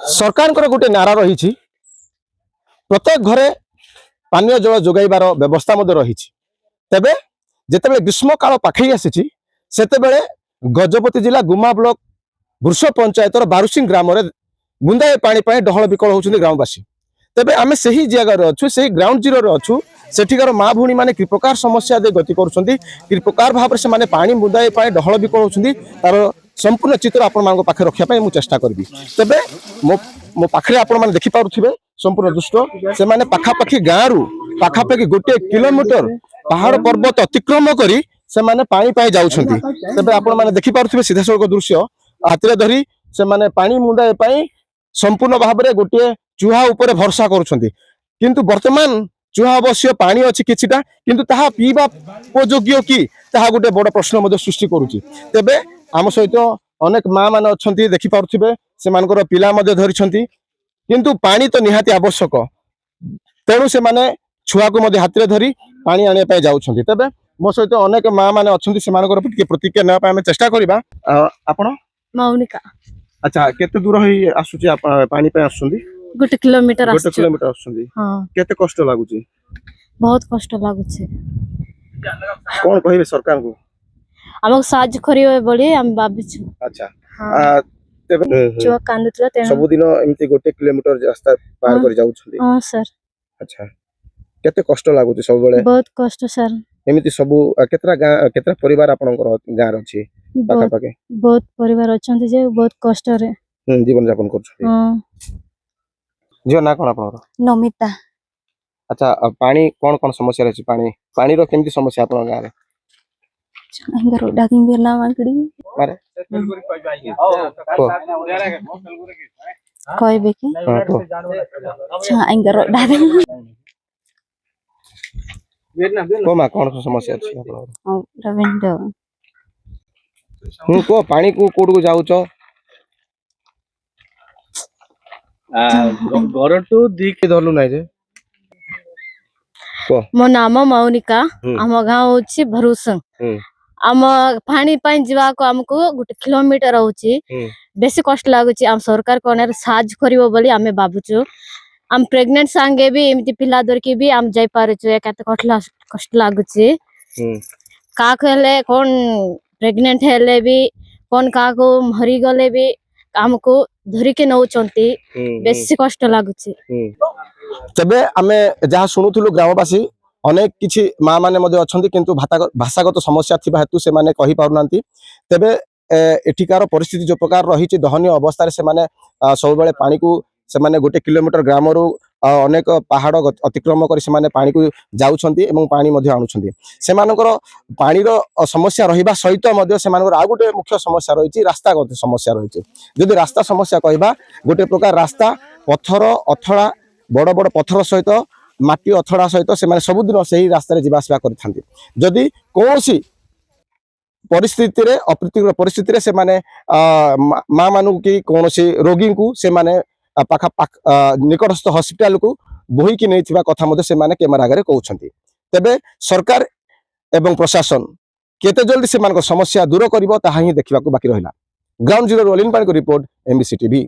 सरकार गोटे नारा रही प्रत्येक घरे पानीय जल जोगाइबार व्यवस्था रही तेबे जिते ग्रीष्म काल पाखई आसी से गजपति जिला गुमा ब्लॉक वृष पंचायतर बारुसिंग ग्राम में बुंदाए पानी डहल विकल होती ग्रामवासी तेबे आम से ही जगह अच्छु से ग्राउंड जीरो अच्छु सेठिकार माँ भूणी मैंने कि प्रकार समस्या दे गति कर प्रकार भाव से पानी बुंदाए डहल विकल होती तार संपूर्ण चित्र आपण पाखे रखापी मुझे चेष्टा करी तेबे मो पाखे आपण देखिपे संपूर्ण दृष्ट से माने पाखापाखि गाँव रु पाखापाखि गोटे किलोमीटर पहाड़ पर्वत अतिक्रम करी से माने पानी पाई जाउछंती तेबे आपण माने देखिपे सीधा सड़क दृश्य हाथ धरी से माने पानी मुंदाए पाई संपूर्ण भाव में गोटे चूहा उपर भरसा करुछंती किंतु वर्तमान चूहा अवश्य पानी अच्छी किछिटा किंतु ताहा पीबा उपयोग्य कि ताहा गोटे बड़ प्रश्न सृष्टि करुछि तेबे आम सहित अनेक माँ मैंने अच्छा देखिपे से पिला धरी किंतु पानी तो निहाती आवश्यक तेणु से माने छुआ को हाथ में धरी पानी आने जाउछंती तेबे मो सहित अनेक माँ मैंने अच्छा प्रतिक्रिया ना चेष्टा करबा आपण मौनिका अच्छा केते दूर होई आसुची पानी पे आसुंदी गोटे किलोमीटर आसुंदी हां केते कष्ट लागुची बहुत कष्ट लागुची कोन कहिबे सरकार को हमक साज करियो बोली हम भाबिछु अच्छा तेबे जो कांदुतला तेन सब दिन एमती गोटे किलोमीटर रास्ता पार कर जाउ छली हां सर अच्छा केते कष्ट लागुची सब बेले बहुत कष्ट सर एमती सब केतरा परिवार आपनकर गार अछि पाखा पाखे बहुत परिवार अछंती जे बहुत कष्ट रे जीवन यापन करछथि हां जो ना कोन आपनकर नमिता अच्छा पानी कोन कोन समस्या रहछि पानी रो केमती समस्या आपन गार रे अंगर डाकिंग बेला माकड़ी मारे कहबे कि अच्छा अंगर डाकिंग कोमा कोन समस्या अछि आपन रविंद्र को पानी को कोड को जाउ छ घर टू दिख धरलु नै जे मो नाम मौनिका हम गाँव होछि भरुसंग आम पानी पाई जीवा को हमको गोटे किलोमीटर होछि बेसी कष्ट लागुछि हम सरकार कोनर साज करिवो बोली हमें बाबुछु हम प्रेग्नेंट संगे भी एमती पिला दर के भी हम जाई पारुछु कते कष्ट लागुछि का कहले कोन प्रेग्नेंट हेले भी कोन का को मरी गले भी हमको धरि के नौ चंती बेसी कष्ट लागुछि तबे आमे जहा सुनुथुलु ग्रामवासी अनेक किछि माँ माने मध्ये अछंती किंतु भाषागत समस्या थिबा हेतु से माने कहि पारुनांती तबे एठिकार परिस्थिति जो प्रकार रही दहनीय अवस्था से माने सब बेले पानी को से माने गोटे किलोमीटर ग्राम रु अनेक पहाड़ अतिक्रम कर से माने पानी को जाउछंती एवं पानी मध्ये आनुछंती से मानकर पानी रो समस्या रहिबा सहित मध्ये से मानकर आ गोटे मुख्य समस्या रही रास्तागत समस्या रही जदि रास्ता समस्या कहबा गोटे प्रकार रास्ता पत्थर अथड़ा बड़ बड़ पत्थर सहित माटी अथड़ा सहित से माने सबुदिन से ही रास्ता रे जीवासवा करथांती जदि कोनोसी परिस्थिति रे अप्रीतिकर परिस्थिति रे से माने माँ मानु की कोनोसी रोगी को से माने पाखा निकटस्थ हॉस्पिटल को बोही की नहीं थिबा कथा मध्ये से माने कैमरा आगे कहउछंती तेबे सरकार एवं प्रशासन केते जल्दी से मानक समस्या दूर करिवो ताहा ही देखिबा को बाकी रहिला ग्राउंड जीरो रोलिंग पानी को रिपोर्ट एमबीसी टीवी।